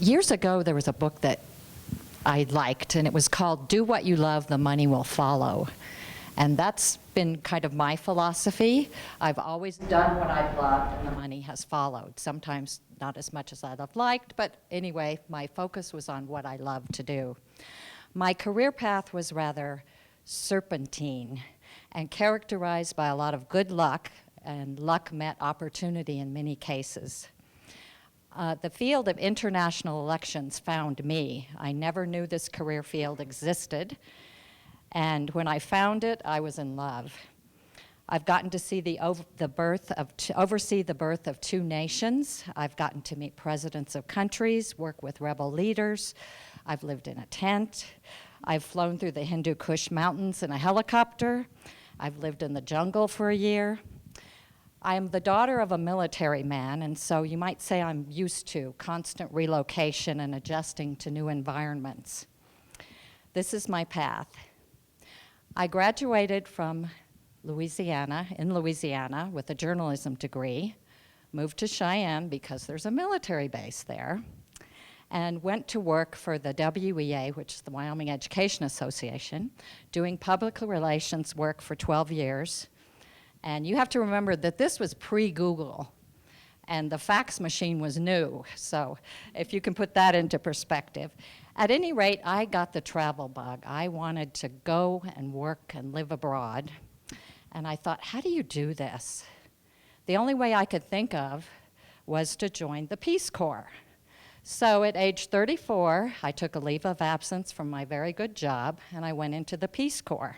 Years ago, there was a book that I liked, and it was called Do What You Love, the Money Will Follow. And that's been kind of my philosophy. I've always done what I've loved, and the money has followed. Sometimes not as much as I'd have liked, but anyway, my focus was on what I loved to do. My career path was rather serpentine and characterized by a lot of good luck, and luck met opportunity in many cases. The field of international elections found me. I never knew this career field existed, and when I found it, I was in love. I've gotten to see oversee the birth of two nations. I've gotten to meet presidents of countries, work with rebel leaders. I've lived in a tent. I've flown through the Hindu Kush Mountains in a helicopter. I've lived in the jungle for a year. I am the daughter of a military man, and so you might say I'm used to constant relocation and adjusting to new environments. This is my path. I graduated from Louisiana with a journalism degree, moved to Cheyenne because there's a military base there, and went to work for the WEA, which is the Wyoming Education Association, doing public relations work for 12 years. And you have to remember that this was pre-Google, and the fax machine was new, so if you can put that into perspective. At any rate, I got the travel bug. I wanted to go and work and live abroad, and I thought, how do you do this? The only way I could think of was to join the Peace Corps. So at age 34, I took a leave of absence from my very good job, and I went into the Peace Corps.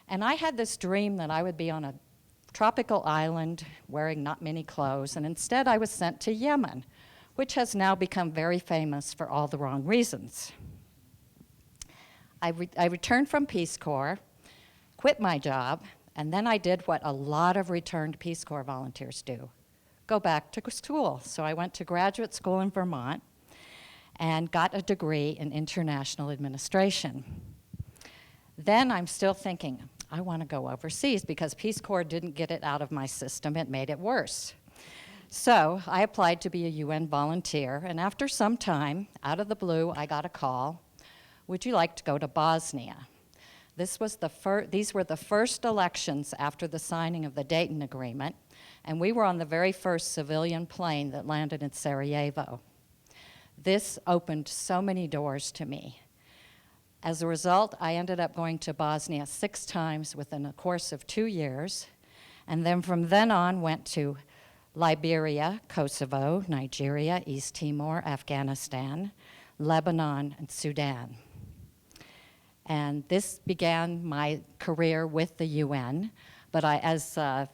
And I had this dream that I would be on a tropical island wearing not many clothes, and instead I was sent to Yemen, which has now become very famous for all the wrong reasons. I returned from Peace Corps, quit my job, and then I did what a lot of returned Peace Corps volunteers do, go back to school. So I went to graduate school in Vermont and got a degree in international administration. Then I'm still thinking, I want to go overseas because Peace Corps didn't get it out of my system, it made it worse. So I applied to be a UN volunteer, and after some time, out of the blue, I got a call, would you like to go to Bosnia? These were the first elections after the signing of the Dayton Agreement, and we were on the very first civilian plane that landed in Sarajevo. This opened so many doors to me. As a result, I ended up going to Bosnia 6 times within a course of 2 years, and then from then on went to Liberia, Kosovo, Nigeria, East Timor, Afghanistan, Lebanon, and Sudan. And this began my career with the UN, but as the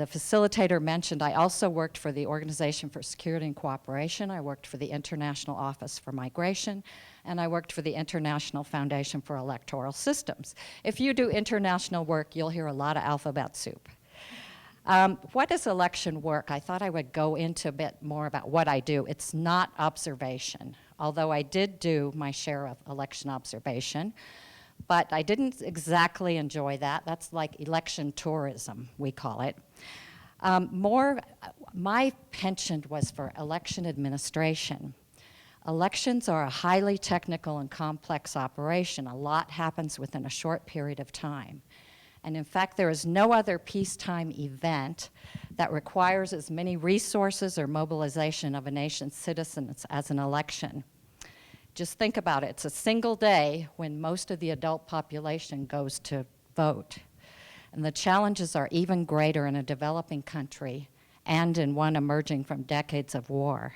facilitator mentioned, I also worked for the Organization for Security and Cooperation. I worked for the International Office for Migration, and I worked for the International Foundation for Electoral Systems. If you do international work, you'll hear a lot of alphabet soup. What is election work? I thought I would go into a bit more about what I do. It's not observation, although I did do my share of election observation, but I didn't exactly enjoy that. That's like election tourism, we call it. My penchant was for election administration. Elections are a highly technical and complex operation. A lot happens within a short period of time. And in fact, there is no other peacetime event that requires as many resources or mobilization of a nation's citizens as an election. Just think about it. It's a single day when most of the adult population goes to vote. And the challenges are even greater in a developing country and in one emerging from decades of war.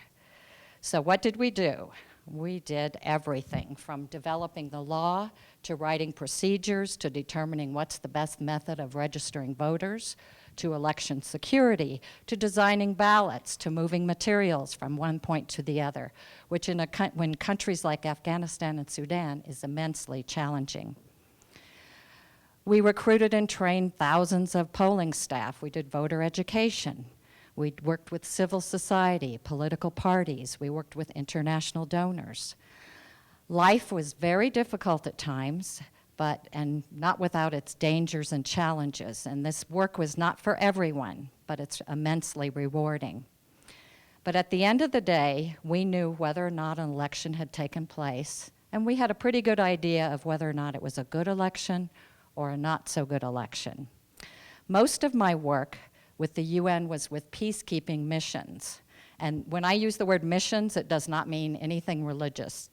So what did we do? We did everything from developing the law to writing procedures to determining what's the best method of registering voters to election security to designing ballots to moving materials from one point to the other, which when countries like Afghanistan and Sudan is immensely challenging. We recruited and trained thousands of polling staff. We did voter education. We worked with civil society, political parties. We worked with international donors. Life was very difficult at times, and not without its dangers and challenges. And this work was not for everyone, but it's immensely rewarding. But at the end of the day, we knew whether or not an election had taken place, and we had a pretty good idea of whether or not it was a good election or a not so good election. Most of my work with the UN was with peacekeeping missions. And when I use the word missions, it does not mean anything religious.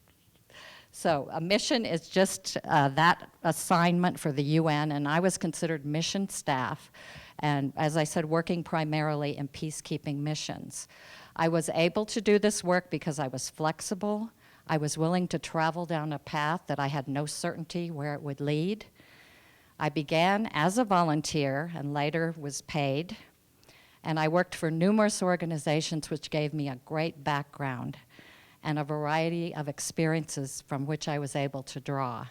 So a mission is just that assignment for the UN, and I was considered mission staff, and as I said, working primarily in peacekeeping missions. I was able to do this work because I was flexible. I was willing to travel down a path that I had no certainty where it would lead. I began as a volunteer and later was paid, and I worked for numerous organizations which gave me a great background and a variety of experiences from which I was able to draw.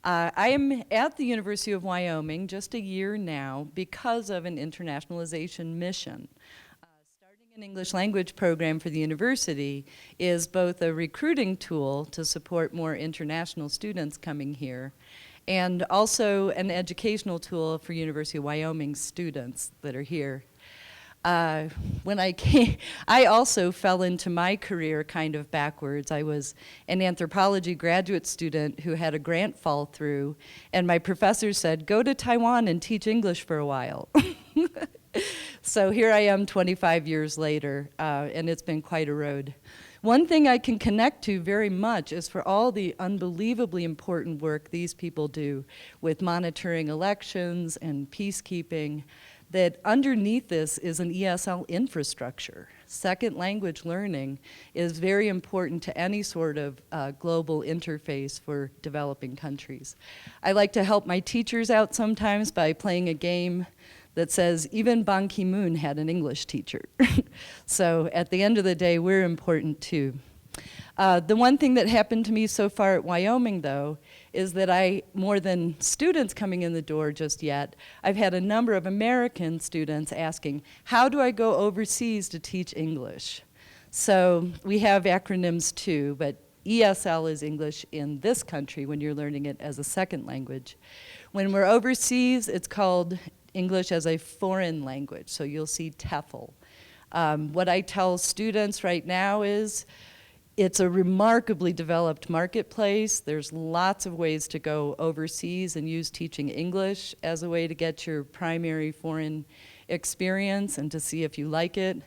I am at the University of Wyoming just a year now because of an internationalization mission. Starting an English language program for the university is both a recruiting tool to support more international students coming here and also an educational tool for University of Wyoming students that are here. When I came, I also fell into my career kind of backwards. I was an anthropology graduate student who had a grant fall through, and my professor said, go to Taiwan and teach English for a while. So here I am 25 years later, and it's been quite a road. One thing I can connect to very much is for all the unbelievably important work these people do with monitoring elections and peacekeeping, that underneath this is an ESL infrastructure. Second language learning is very important to any sort of global interface for developing countries. I like to help my teachers out sometimes by playing a game that says even Ban Ki-moon had an English teacher. So at the end of the day, we're important too. The one thing that happened to me so far at Wyoming, though, is that more than students coming in the door just yet, I've had a number of American students asking, how do I go overseas to teach English? So we have acronyms too, but ESL is English in this country when you're learning it as a second language. When we're overseas, it's called English as a foreign language, so you'll see TEFL. What I tell students right now is, it's a remarkably developed marketplace. There's lots of ways to go overseas and use teaching English as a way to get your primary foreign experience and to see if you like it.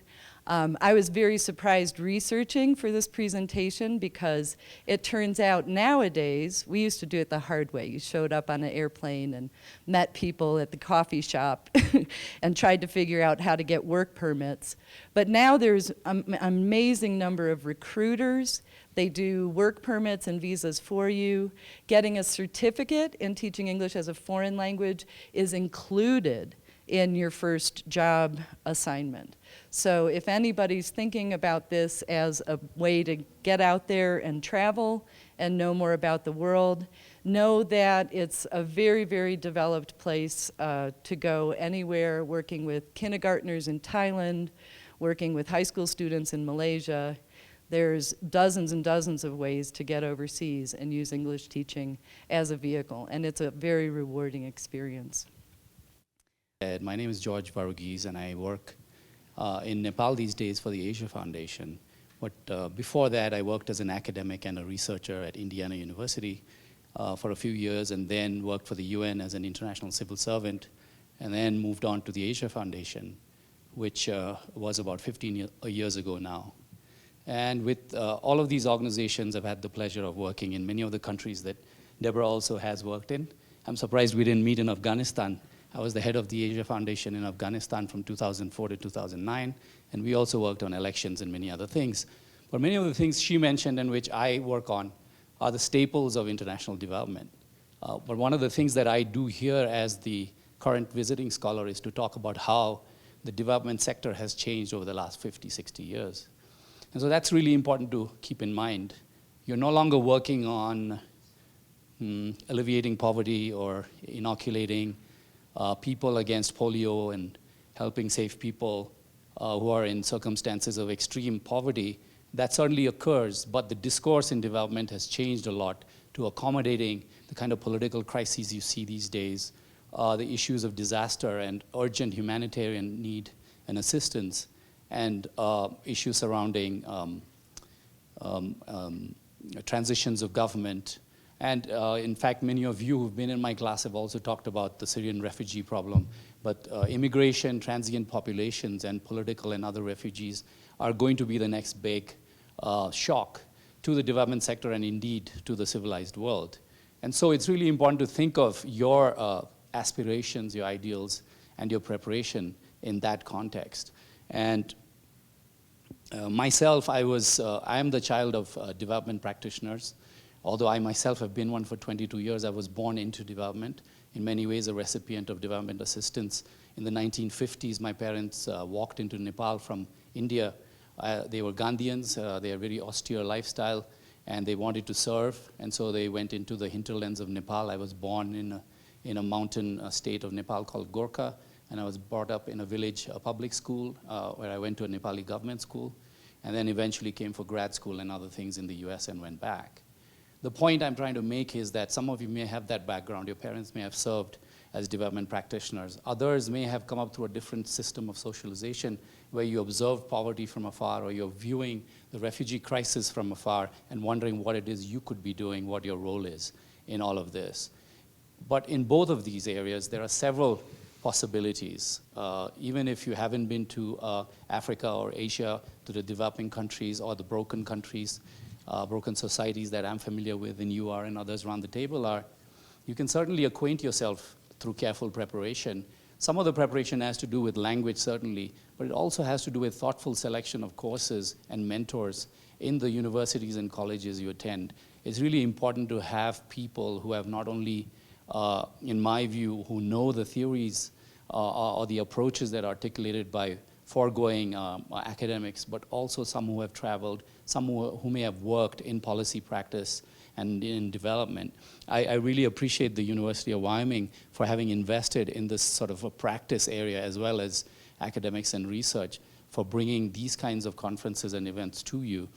I was very surprised researching for this presentation because it turns out nowadays, we used to do it the hard way. You showed up on an airplane and met people at the coffee shop and tried to figure out how to get work permits. But now there's an amazing number of recruiters. They do work permits and visas for you. Getting a certificate in teaching English as a foreign language is included in your first job assignment. So if anybody's thinking about this as a way to get out there and travel and know more about the world, know that it's a very, very developed place to go anywhere, working with kindergartners in Thailand, working with high school students in Malaysia. There's dozens and dozens of ways to get overseas and use English teaching as a vehicle, and it's a very rewarding experience. My name is George Varughese, and I work in Nepal these days for the Asia Foundation. But before that, I worked as an academic and a researcher at Indiana University for a few years, and then worked for the UN as an international civil servant, and then moved on to the Asia Foundation, which was about 15 years ago now. And with all of these organizations, I've had the pleasure of working in many of the countries that Debra also has worked in. I'm surprised we didn't meet in Afghanistan. I was the head of the Asia Foundation in Afghanistan from 2004 to 2009, and we also worked on elections and many other things. But many of the things she mentioned and which I work on are the staples of international development. But one of the things that I do here as the current visiting scholar is to talk about how the development sector has changed over the last 50, 60 years. And so that's really important to keep in mind. You're no longer working on alleviating poverty or inoculating people against polio and helping save people who are in circumstances of extreme poverty. That certainly occurs, but the discourse in development has changed a lot to accommodating the kind of political crises you see these days, the issues of disaster and urgent humanitarian need and assistance, and issues surrounding transitions of government. And in fact, many of you who've been in my class have also talked about the Syrian refugee problem. But immigration, transient populations, and political and other refugees are going to be the next big shock to the development sector and indeed to the civilized world. And so it's really important to think of your aspirations, your ideals, and your preparation in that context. And myself, I am the child of development practitioners. Although I myself have been one for 22 years, I was born into development, in many ways a recipient of development assistance. In the 1950s, my parents walked into Nepal from India. They were Gandhians, they had a very austere lifestyle, and they wanted to serve, and so they went into the hinterlands of Nepal. I was born in a mountain state of Nepal called Gorkha, and I was brought up in a village, a public school, where I went to a Nepali government school, and then eventually came for grad school and other things in the US and went back. The point I'm trying to make is that some of you may have that background. Your parents may have served as development practitioners. Others may have come up through a different system of socialization where you observed poverty from afar, or you're viewing the refugee crisis from afar and wondering what it is you could be doing, what your role is in all of this. But in both of these areas, there are several possibilities. Even if you haven't been to Africa or Asia, to the developing countries or the broken countries, broken societies that I'm familiar with, and you are, and others around the table are, you can certainly acquaint yourself through careful preparation. Some of the preparation has to do with language, certainly, but it also has to do with thoughtful selection of courses and mentors in the universities and colleges you attend. It's really important to have people who have not only, in my view, who know the theories or the approaches that are articulated by foregoing academics, but also some who have traveled, some who may have worked in policy practice and in development. I really appreciate the University of Wyoming for having invested in this sort of a practice area as well as academics and research, for bringing these kinds of conferences and events to you.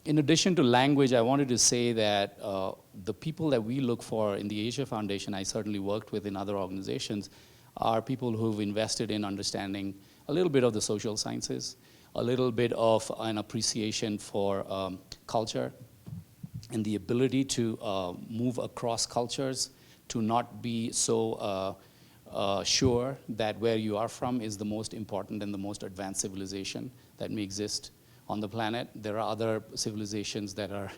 In addition to language, I wanted to say that the people that we look for in the Asia Foundation, I certainly worked with in other organizations, are people who've invested in understanding a little bit of the social sciences, a little bit of an appreciation for culture, and the ability to move across cultures, to not be so sure that where you are from is the most important and the most advanced civilization that may exist on the planet. There are other civilizations that are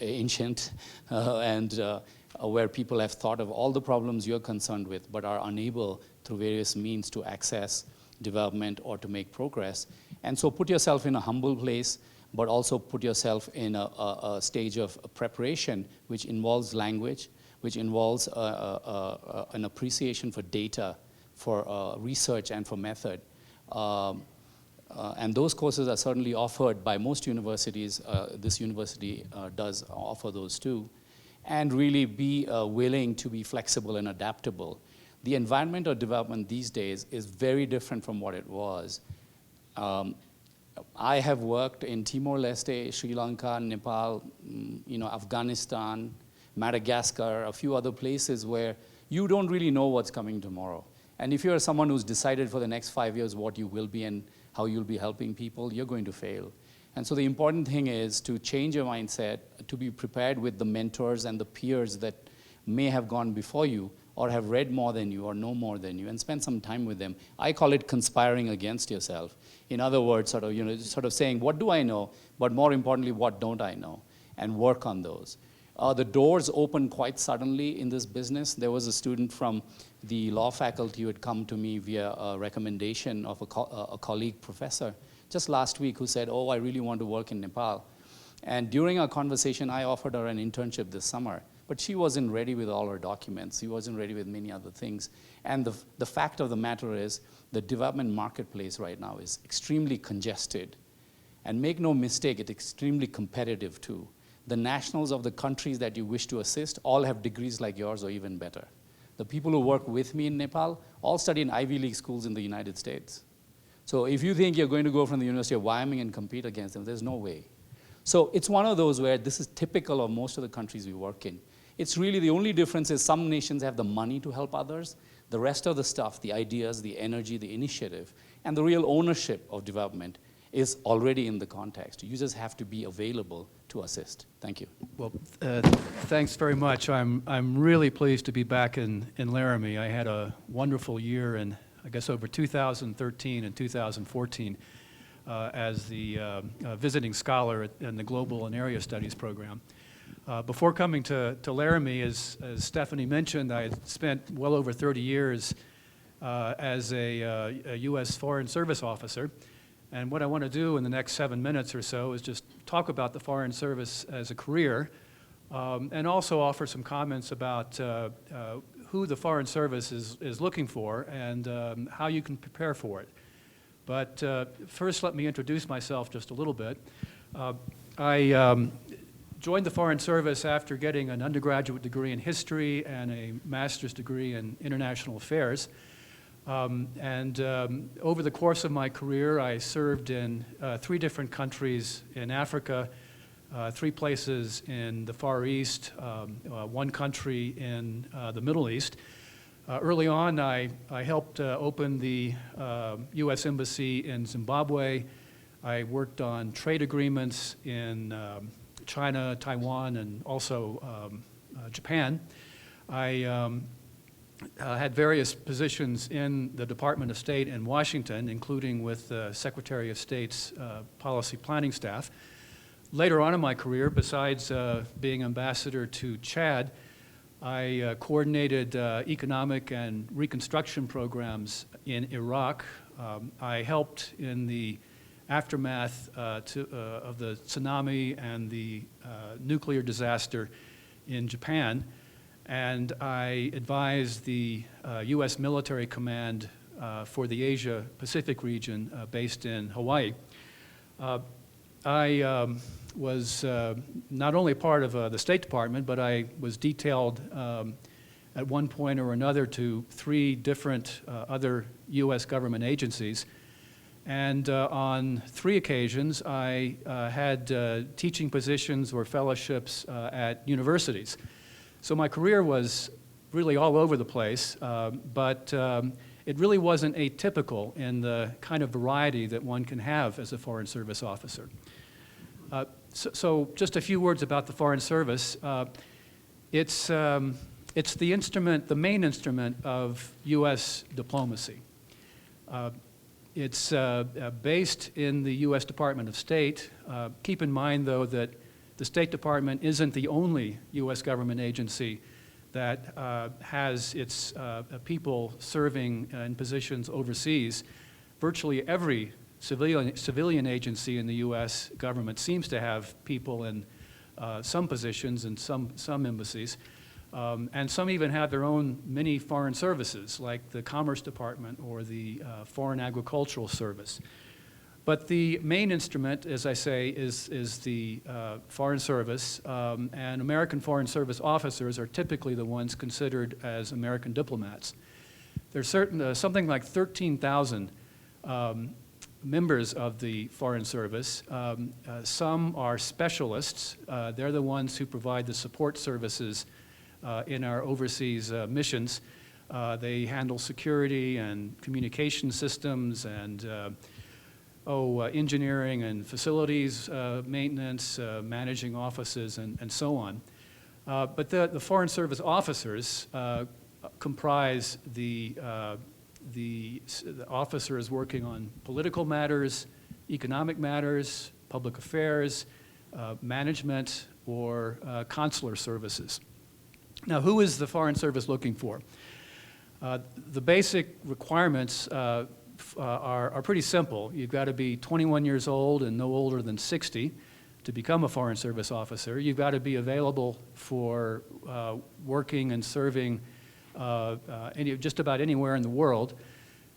ancient and where people have thought of all the problems you're concerned with, but are unable through various means to access development or to make progress. And so put yourself in a humble place, but also put yourself in a stage of preparation which involves language, which involves an appreciation for data, for research, and for method. And those courses are certainly offered by most universities. This university does offer those too. And really be willing to be flexible and adaptable. The environment of development these days is very different from what it was. I have worked in Timor-Leste, Sri Lanka, Nepal, Afghanistan, Madagascar, a few other places where you don't really know what's coming tomorrow. And if you're someone who's decided for the next 5 years what you will be and how you'll be helping people, you're going to fail. And so the important thing is to change your mindset, to be prepared with the mentors and the peers that may have gone before you, or have read more than you, or know more than you, and spend some time with them. I call it conspiring against yourself. In other words, sort of saying, what do I know? But more importantly, what don't I know? And work on those. The doors open quite suddenly in this business. There was a student from the law faculty who had come to me via a recommendation of a colleague professor just last week, who said, oh, I really want to work in Nepal. And during our conversation, I offered her an internship this summer. But she wasn't ready with all her documents. She wasn't ready with many other things. And the fact of the matter is, the development marketplace right now is extremely congested. And make no mistake, it's extremely competitive too. The nationals of the countries that you wish to assist all have degrees like yours or even better. The people who work with me in Nepal all study in Ivy League schools in the United States. So if you think you're going to go from the University of Wyoming and compete against them, there's no way. So it's one of those where this is typical of most of the countries we work in. It's really the only difference is some nations have the money to help others. The rest of the stuff, the ideas, the energy, the initiative, and the real ownership of development is already in the context. You just have to be available to assist. Thank you. Well, thanks very much. I'm really pleased to be back in Laramie. I had a wonderful year in, I guess, over 2013 and 2014 as the visiting scholar in the Global and Area Studies program. Before coming to Laramie, as Stephanie mentioned, I had spent well over 30 years as a U.S. Foreign Service officer. And what I want to do in the next 7 minutes or so is just talk about the Foreign Service as a career, and also offer some comments about who the Foreign Service is looking for and how you can prepare for it. But first, let me introduce myself just a little bit. I joined the Foreign Service after getting an undergraduate degree in history and a master's degree in international affairs. Over the course of my career, I served in 3 different countries in Africa, 3 places in the Far East, 1 country in the Middle East. Early on, I helped open the U.S. Embassy in Zimbabwe. I worked on trade agreements in China, Taiwan, and also Japan. I had various positions in the Department of State in Washington, including with the Secretary of State's policy planning staff. Later on in my career, besides being ambassador to Chad, I coordinated economic and reconstruction programs in Iraq. I helped in the aftermath of the tsunami and the nuclear disaster in Japan. And I advised the U.S. Military Command for the Asia-Pacific region based in Hawaii. I was not only part of the State Department, but I was detailed at one point or another to 3 different other U.S. government agencies. And on 3 occasions, I had teaching positions or fellowships at universities. So my career was really all over the place, but it really wasn't atypical in the kind of variety that one can have as a Foreign Service officer. So just a few words about the Foreign Service. It's the instrument, the main instrument of U.S. diplomacy. It's based in the U.S. Department of State. Keep in mind, though, that the State Department isn't the only U.S. government agency that has its people serving in positions overseas. Virtually every civilian agency in the U.S. government seems to have people in some positions in some embassies. And some even have their own mini foreign services, like the Commerce Department or the Foreign Agricultural Service. But the main instrument, as I say, is the Foreign Service, and American Foreign Service officers are typically the ones considered as American diplomats. There's something like 13,000 members of the Foreign Service. Some are specialists. They're the ones who provide the support services in our overseas missions. They handle security and communication systems and engineering and facilities maintenance, managing offices, and so on. But the Foreign Service officers comprise the officers working on political matters, economic matters, public affairs, management, or consular services. Now, who is the Foreign Service looking for? The basic requirements are pretty simple. You've got to be 21 years old and no older than 60 to become a Foreign Service officer. You've got to be available for working and serving just about anywhere in the world.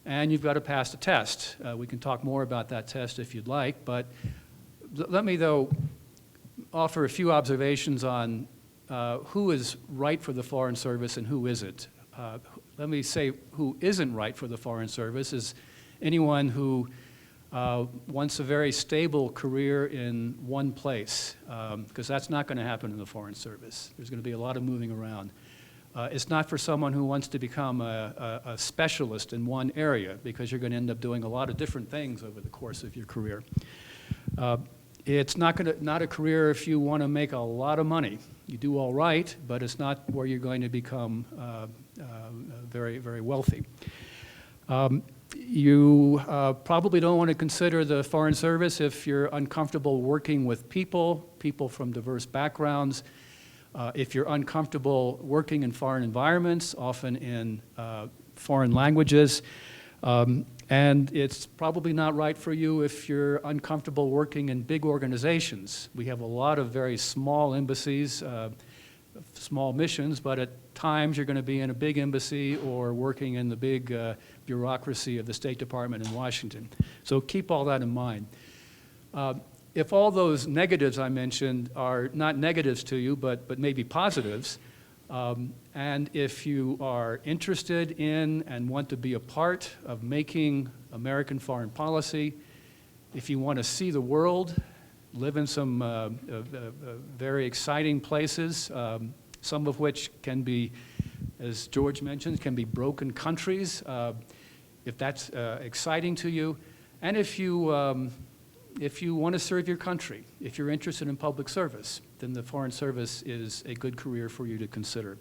And you've got to pass a test. We can talk more about that test if you'd like, but let me, though, offer a few observations on who is right for the Foreign Service and who isn't. Let me say who isn't right for the Foreign Service is anyone who wants a very stable career in one place, because that's not going to happen in the Foreign Service. There's going to be a lot of moving around. It's not for someone who wants to become a specialist in one area, because you're going to end up doing a lot of different things over the course of your career. It's not a career if you want to make a lot of money. You do all right, but it's not where you're going to become very, very wealthy. You probably don't want to consider the Foreign Service if you're uncomfortable working with people from diverse backgrounds. If you're uncomfortable working in foreign environments, often in foreign languages. And it's probably not right for you if you're uncomfortable working in big organizations. We have a lot of very small embassies, small missions, but at times you're going to be in a big embassy or working in the big bureaucracy of the State Department in Washington. So keep all that in mind. If all those negatives I mentioned are not negatives to you, but maybe positives, and if you are interested in and want to be a part of making American foreign policy, if you want to see the world, live in some very exciting places, some of which can be, as George mentioned, can be broken countries, if that's exciting to you, and if you want to serve your country, if you're interested in public service, then the Foreign Service is a good career for you to consider.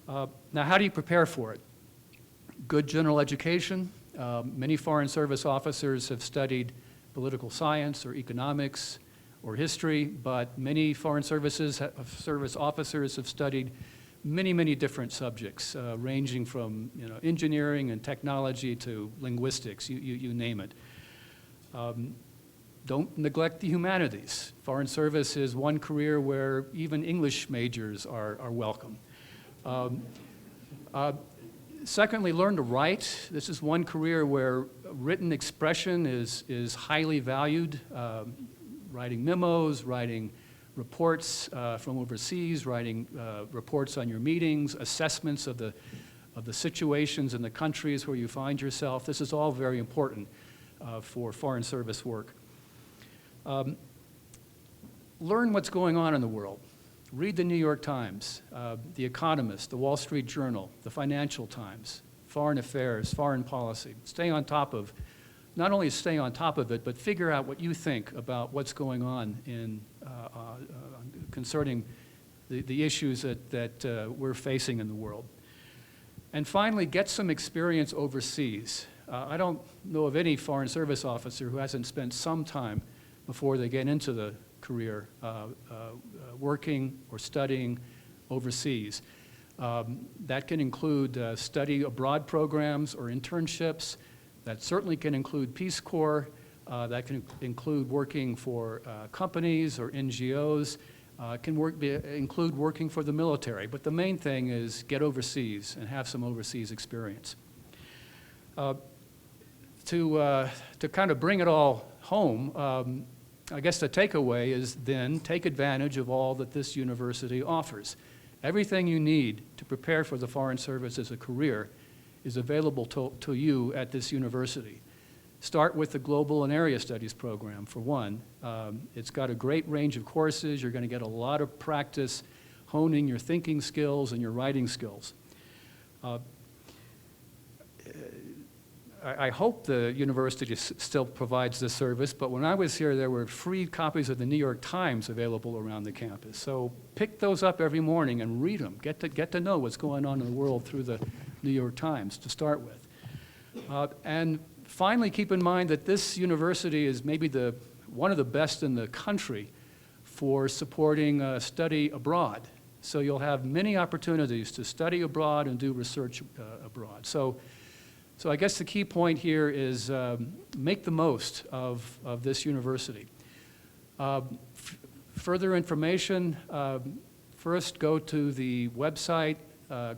Now, how do you prepare for it? Good general education. Many Foreign Service officers have studied political science or economics or history, but many Foreign Service officers have studied many different subjects, ranging from engineering and technology to linguistics, you name it. Don't neglect the humanities. Foreign Service is one career where even English majors are welcome. Secondly, learn to write. This is one career where written expression is highly valued. Writing memos, writing reports from overseas, writing reports on your meetings, assessments of the situations in the countries where you find yourself. This is all very important for Foreign Service work. Learn what's going on in the world. Read the New York Times, The Economist, the Wall Street Journal, the Financial Times, Foreign Affairs, Foreign Policy. Stay on top of, not only stay on top of it, but figure out what you think about what's going on in concerning the issues that we're facing in the world. And finally, get some experience overseas. I don't know of any Foreign Service officer who hasn't spent some time before they get into the career working or studying overseas. That can include study abroad programs or internships. That certainly can include Peace Corps. That can include working for companies or NGOs. Can include working for the military. But the main thing is get overseas and have some overseas experience. To kind of bring it all home, I guess the takeaway is then take advantage of all that this university offers. Everything you need to prepare for the Foreign Service as a career is available to you at this university. Start with the Global and Area Studies program, for one. It's got a great range of courses. You're going to get a lot of practice honing your thinking skills and your writing skills. I hope the university still provides this service, but when I was here, there were free copies of the New York Times available around the campus. So pick those up every morning and read them. Get to know what's going on in the world through the New York Times to start with. And finally, keep in mind that this university is maybe one of the best in the country for supporting study abroad. So you'll have many opportunities to study abroad and do research abroad. So I guess the key point here is make the most of this university. Further information, first go to the website,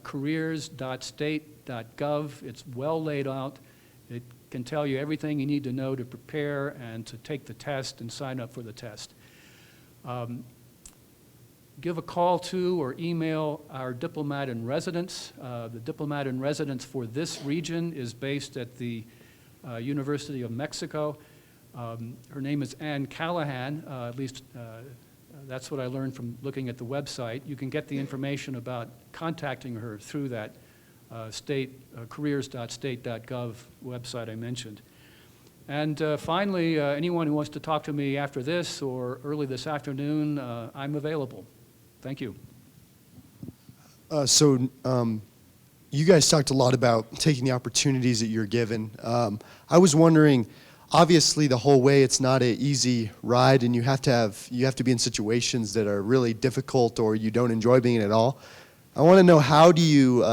careers.state.gov. It's well laid out. It can tell you everything you need to know to prepare and to take the test and sign up for the test. Give a call to or email our diplomat in residence. The diplomat in residence for this region is based at the University of Mexico. Her name is Ann Callahan, at least That's what I learned from looking at the website. You can get the information about contacting her through that careers.state.gov website I mentioned. And finally, anyone who wants to talk to me after this or early this afternoon, I'm available. Thank you. You guys talked a lot about taking the opportunities that you're given. I was wondering, obviously the whole way it's not an easy ride, and you have to be in situations that are really difficult or you don't enjoy being in at all. I want to know, how do you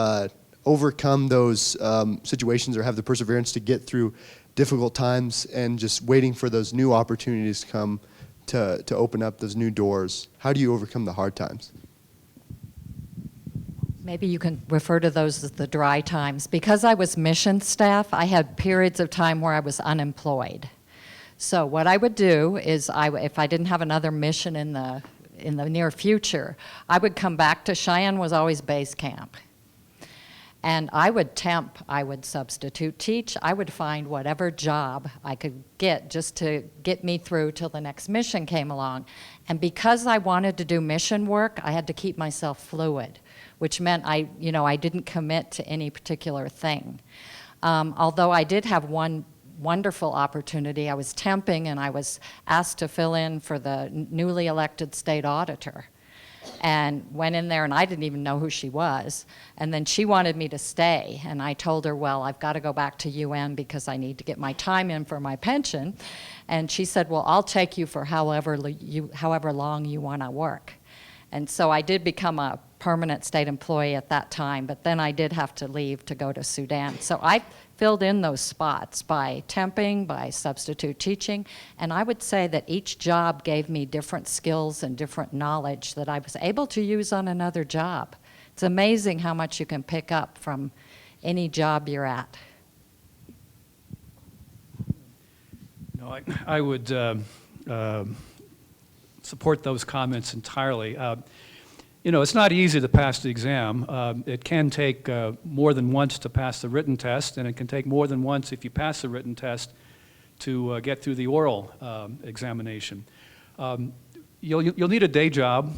overcome those situations or have the perseverance to get through difficult times and just waiting for those new opportunities to come to open up those new doors? How do you overcome the hard times? Maybe you can refer to those as the dry times. Because I was mission staff, I had periods of time where I was unemployed. So what I would do is, if I didn't have another mission in the near future, I would come back to Cheyenne. Was always base camp. And I would temp, I would substitute teach, I would find whatever job I could get just to get me through till the next mission came along. And because I wanted to do mission work, I had to keep myself fluid, which meant I didn't commit to any particular thing. Although I did have one wonderful opportunity. I was temping and I was asked to fill in for the newly elected state auditor. And went in there, and I didn't even know who she was. And then she wanted me to stay, and I told her, well, I've got to go back to UN because I need to get my time in for my pension. And she said, well, I'll take you for however long you want to work. And so I did become a permanent state employee at that time, but then I did have to leave to go to Sudan. So I filled in those spots by temping, by substitute teaching, and I would say that each job gave me different skills and different knowledge that I was able to use on another job. It's amazing how much you can pick up from any job you're at. No, I would support those comments entirely. It's not easy to pass the exam. It can take more than once to pass the written test, and it can take more than once, if you pass the written test, to get through the oral examination. You'll need a day job,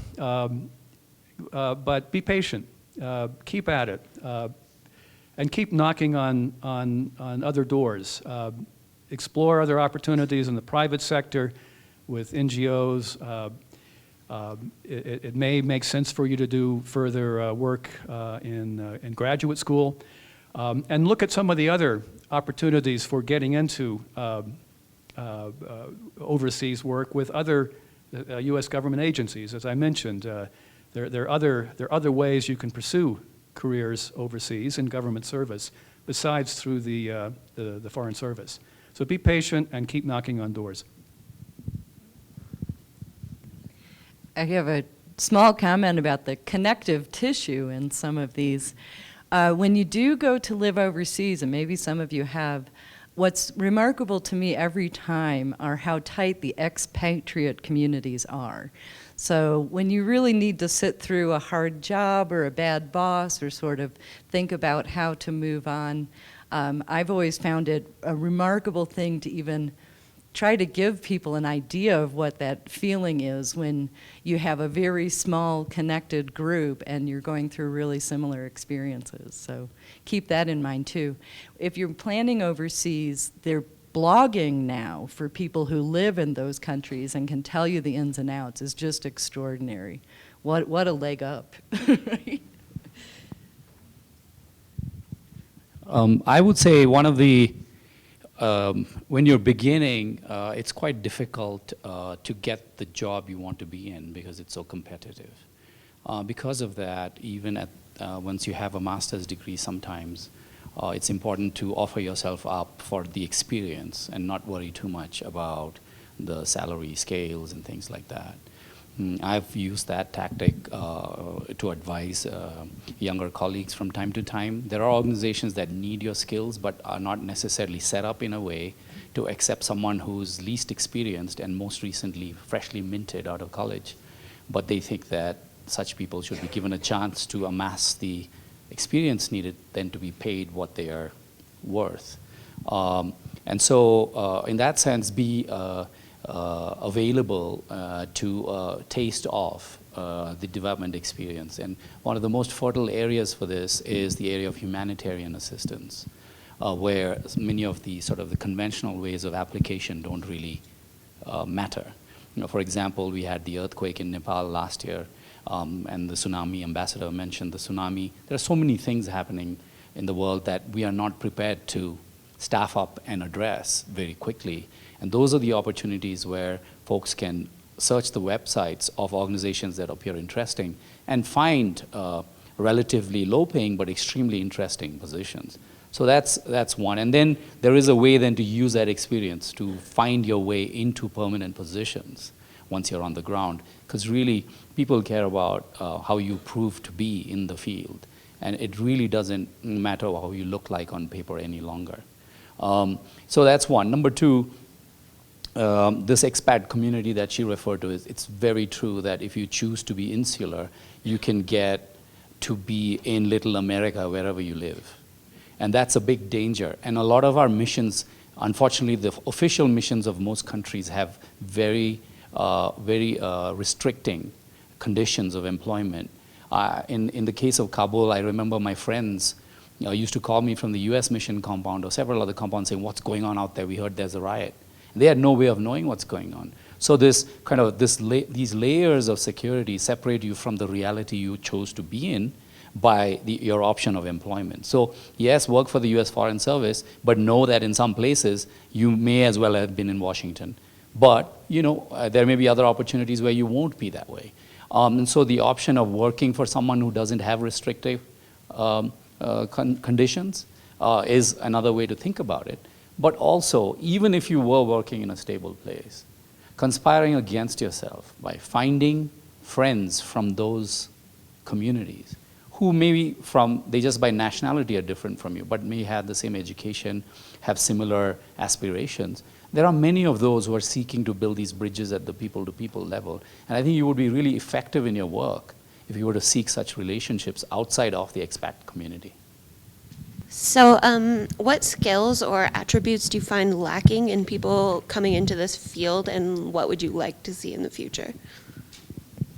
but be patient. Keep at it, and keep knocking on other doors. Explore other opportunities in the private sector with NGOs. It may make sense for you to do further work in graduate school, and look at some of the other opportunities for getting into overseas work with other U.S. government agencies. As I mentioned, there are other ways you can pursue careers overseas in government service besides through the Foreign Service. So be patient and keep knocking on doors. I have a small comment about the connective tissue in some of these. When you do go to live overseas, and maybe some of you have, what's remarkable to me every time are how tight the expatriate communities are. So when you really need to sit through a hard job or a bad boss or sort of think about how to move on, I've always found it a remarkable thing to even try to give people an idea of what that feeling is when you have a very small connected group and you're going through really similar experiences. So keep that in mind too. If you're planning overseas, they're blogging now for people who live in those countries and can tell you the ins and outs is just extraordinary. What a leg up, right? I would say one of the when you're beginning, it's quite difficult to get the job you want to be in because it's so competitive. Because of that, even once you have a master's degree, sometimes it's important to offer yourself up for the experience and not worry too much about the salary scales and things like that. I've used that tactic to advise younger colleagues from time to time. There are organizations that need your skills but are not necessarily set up in a way to accept someone who's least experienced and most recently freshly minted out of college. But they think that such people should be given a chance to amass the experience needed then to be paid what they are worth. And so in that sense, be available to taste of the development experience. And one of the most fertile areas for this is the area of humanitarian assistance, where many of the sort of the conventional ways of application don't really matter. You know, for example, we had the earthquake in Nepal last year, and the tsunami. Ambassador mentioned the tsunami. There are so many things happening in the world that we are not prepared to staff up and address very quickly. And those are the opportunities where folks can search the websites of organizations that appear interesting and find relatively low-paying but extremely interesting positions. So that's one. And then there is a way then to use that experience to find your way into permanent positions once you're on the ground. Because really, people care about how you prove to be in the field. And it really doesn't matter how you look like on paper any longer. So that's one. Number two, this expat community that she referred to, it's very true that if you choose to be insular, you can get to be in Little America wherever you live. And that's a big danger. And a lot of our missions, unfortunately, the official missions of most countries have very restricting conditions of employment. In the case of Kabul, I remember my friends used to call me from the US mission compound or several other compounds saying, what's going on out there? We heard there's a riot. They had no way of knowing what's going on. So this kind of these layers of security separate you from the reality you chose to be in by your option of employment. So yes, work for the US Foreign Service, but know that in some places you may as well have been in Washington. But you know, there may be other opportunities where you won't be that way. And so the option of working for someone who doesn't have restrictive conditions is another way to think about it. But also, even if you were working in a stable place, conspiring against yourself by finding friends from those communities who maybe they just by nationality are different from you, but may have the same education, have similar aspirations. There are many of those who are seeking to build these bridges at the people-to-people level. And I think you would be really effective in your work if you were to seek such relationships outside of the expat community. So what skills or attributes do you find lacking in people coming into this field, and what would you like to see in the future?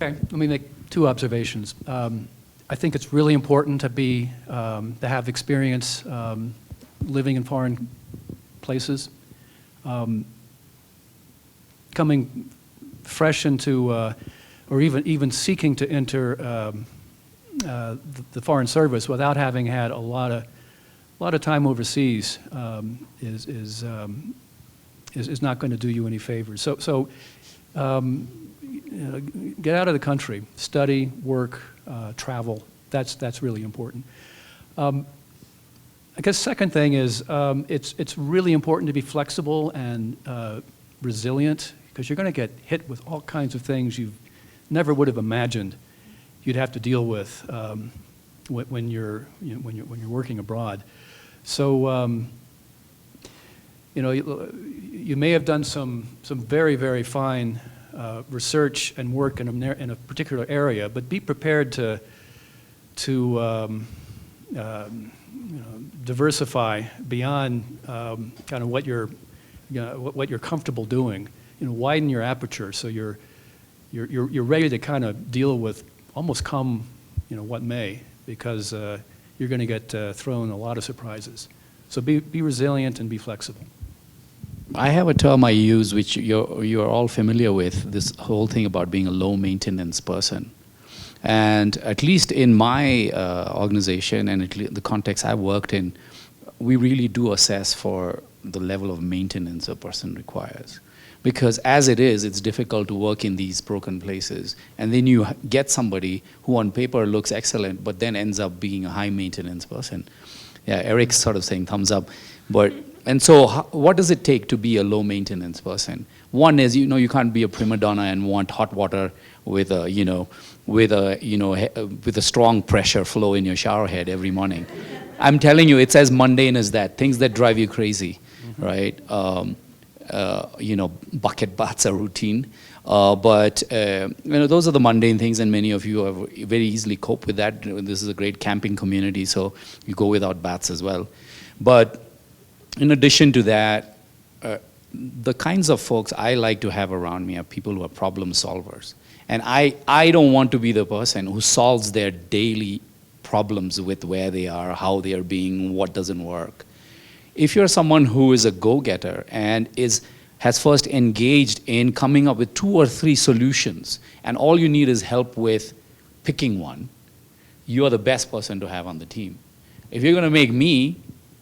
Okay, let me make two observations. I think it's really important to have experience living in foreign places. Coming fresh into, or even seeking to enter the Foreign Service without having had a lot of time overseas is not going to do you any favors. So get out of the country, study, work, travel. That's really important. I guess second thing is it's really important to be flexible and resilient, because you're going to get hit with all kinds of things you never would have imagined you'd have to deal with when you're working abroad. So you may have done some very, very fine research and work in a particular area, but be prepared to diversify beyond kind of what you're comfortable doing. Widen your aperture so you're ready to kind of deal with almost come what may, because you're going to get thrown a lot of surprises. So be resilient and be flexible. I have a term I use, which you're all familiar with, this whole thing about being a low-maintenance person. And at least in my organization and the context I worked in, we really do assess for the level of maintenance a person requires. Because as it is, it's difficult to work in these broken places. And then you get somebody who on paper looks excellent, but then ends up being a high-maintenance person. Yeah, Eric's sort of saying thumbs up. And so what does it take to be a low-maintenance person? One is, you can't be a prima donna and want hot water with a strong pressure flow in your shower head every morning. I'm telling you, it's as mundane as that. Things that drive you crazy, right? Bucket baths are routine. But those are the mundane things, and many of you have very easily cope with that. This is a great camping community, so you go without baths as well. But in addition to that, the kinds of folks I like to have around me are people who are problem solvers. And I don't want to be the person who solves their daily problems with where they are, how they are being, what doesn't work. If you're someone who is a go-getter and has first engaged in coming up with 2 or 3 solutions, and all you need is help with picking one, you are the best person to have on the team. If you're going to make me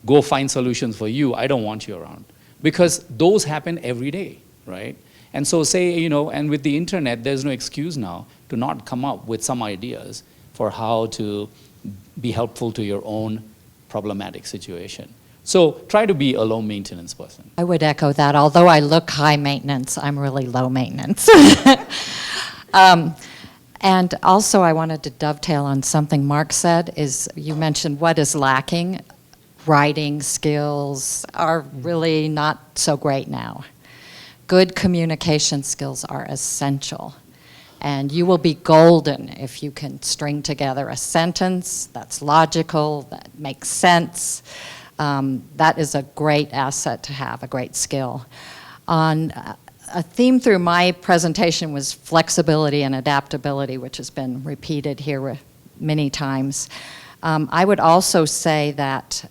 go find solutions for you, I don't want you around. Because those happen every day, right? And so and with the internet, there's no excuse now to not come up with some ideas for how to be helpful to your own problematic situation. So try to be a low maintenance person. I would echo that. Although I look high maintenance, I'm really low maintenance. And also I wanted to dovetail on something Marc said, is you mentioned what is lacking. Writing skills are really not so great now. Good communication skills are essential. And you will be golden if you can string together a sentence that's logical, that makes sense. That is a great asset to have, a great skill. A theme through my presentation was flexibility and adaptability, which has been repeated here many times. I would also say that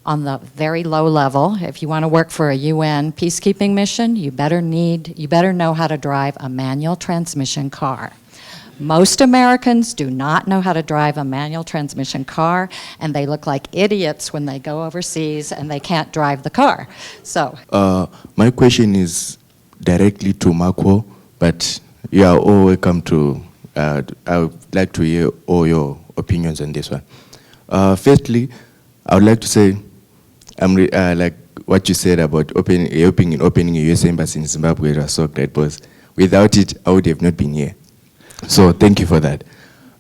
on the very low level, if you want to work for a UN peacekeeping mission, you better know how to drive a manual transmission car. Most Americans do not know how to drive a manual transmission car, and they look like idiots when they go overseas and they can't drive the car. So, my question is directly to Marco, but you are all welcome to. I would like to hear all your opinions on this one. Firstly, I would like to say, like what you said about opening a US embassy in Zimbabwe was so great, because without it, I would have not been here. So thank you for that.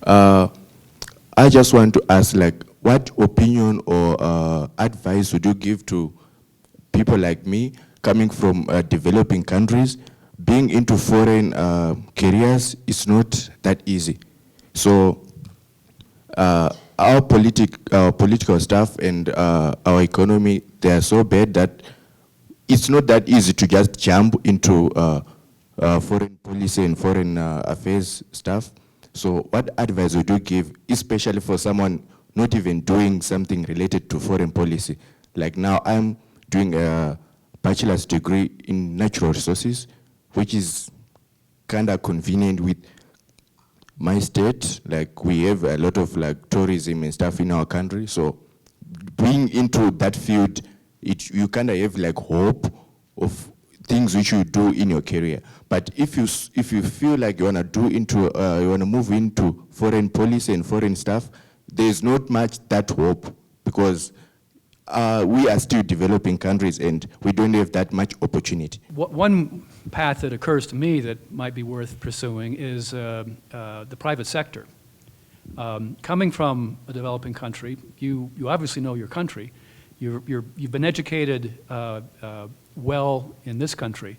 I just want to ask, like, what opinion or advice would you give to people like me coming from developing countries? Being into foreign careers is not that easy. So our political stuff and our economy, they are so bad that it's not that easy to just jump into foreign policy and foreign affairs stuff. So what advice would you give, especially for someone not even doing something related to foreign policy? Like now I'm doing a bachelor's degree in natural resources, which is kind of convenient with my state. Like we have a lot of like tourism and stuff in our country. So being into that field, you kind of have like hope of things which you do in your career. But if you feel like you wanna move into foreign policy and foreign stuff, there's not much that hope, because we are still developing countries and we don't have that much opportunity. One path that occurs to me that might be worth pursuing is the private sector. Coming from a developing country, you obviously know your country. You've been educated well in this country.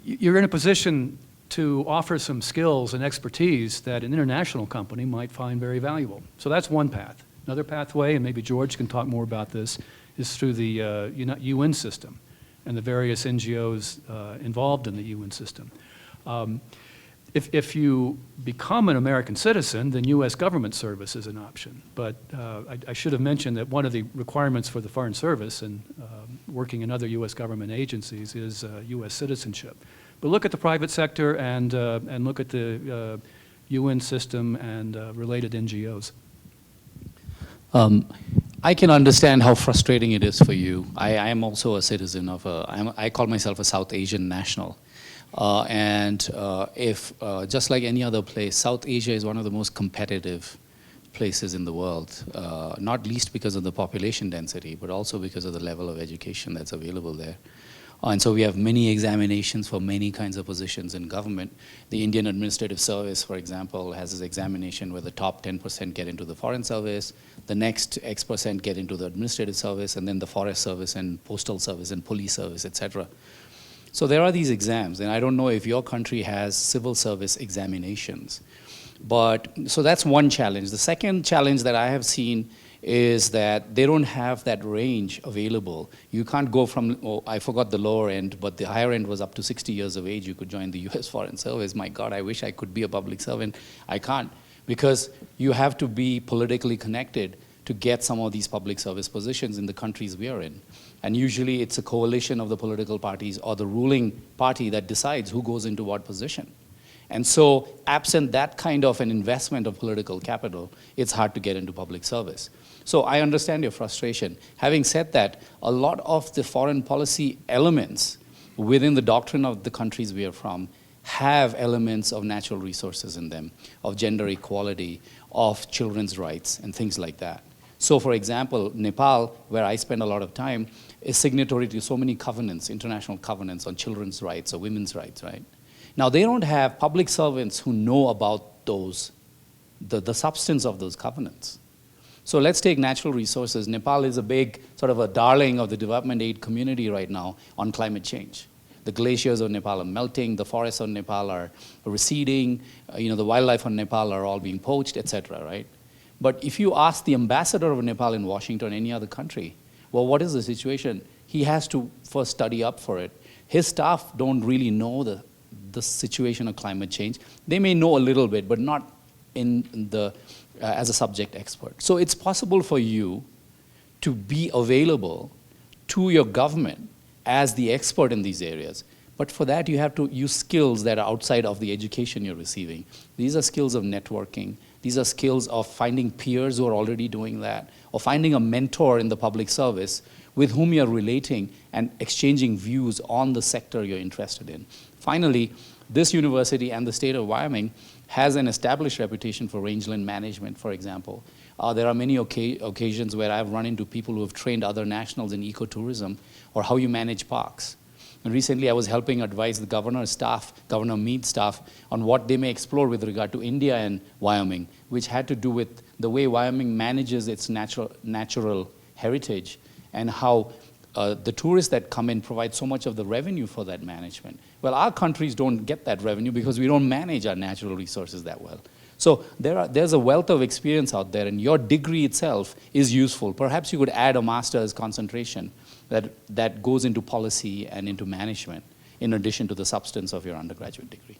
You're in a position to offer some skills and expertise that an international company might find very valuable. So that's one path. Another pathway, and maybe George can talk more about this, is through the UN system and the various NGOs involved in the UN system. If you become an American citizen, then U.S. government service is an option. But I should have mentioned that one of the requirements for the Foreign Service and working in other U.S. government agencies is U.S. citizenship. But look at the private sector and look at the UN system and related NGOs. I can understand how frustrating it is for you. I am also a citizen of I call myself a South Asian national. Just like any other place, South Asia is one of the most competitive places in the world, not least because of the population density, but also because of the level of education that's available there. And so we have many examinations for many kinds of positions in government. The Indian Administrative Service, for example, has this examination where the top 10% get into the Foreign Service, the next X% get into the Administrative Service, and then the Forest Service and Postal Service and Police Service, etc. So there are these exams, and I don't know if your country has civil service examinations. So that's one challenge. The second challenge that I have seen is that they don't have that range available. You can't go from, oh, I forgot the lower end, but the higher end was up to 60 years of age. You could join the US Foreign Service. My God, I wish I could be a public servant. I can't, because you have to be politically connected to get some of these public service positions in the countries we are in. And usually it's a coalition of the political parties or the ruling party that decides who goes into what position. And so, absent that kind of an investment of political capital, it's hard to get into public service. So I understand your frustration. Having said that, a lot of the foreign policy elements within the doctrine of the countries we are from have elements of natural resources in them, of gender equality, of children's rights, and things like that. So for example, Nepal, where I spend a lot of time, is signatory to so many covenants, international covenants on children's rights or women's rights, right? Now, they don't have public servants who know about those, the substance of those covenants. So let's take natural resources. Nepal is a big, sort of a darling of the development aid community right now on climate change. The glaciers of Nepal are melting, the forests of Nepal are receding, the wildlife of Nepal are all being poached, etc., right? But if you ask the ambassador of Nepal in Washington or any other country, well, what is the situation? He has to first study up for it. His staff don't really know the situation of climate change. They may know a little bit, but not as a subject expert. So it's possible for you to be available to your government as the expert in these areas. But for that, you have to use skills that are outside of the education you're receiving. These are skills of networking. These are skills of finding peers who are already doing that, or finding a mentor in the public service with whom you're relating and exchanging views on the sector you're interested in. Finally, this university and the state of Wyoming has an established reputation for rangeland management, for example. There are many occasions where I've run into people who have trained other nationals in ecotourism or how you manage parks. And recently I was helping advise the governor's staff, Governor Mead's staff, on what they may explore with regard to India and Wyoming, which had to do with the way Wyoming manages its natural heritage and how the tourists that come in provide so much of the revenue for that management. Well, our countries don't get that revenue because we don't manage our natural resources that well. So there's a wealth of experience out there, and your degree itself is useful. Perhaps you could add a master's concentration that goes into policy and into management in addition to the substance of your undergraduate degree.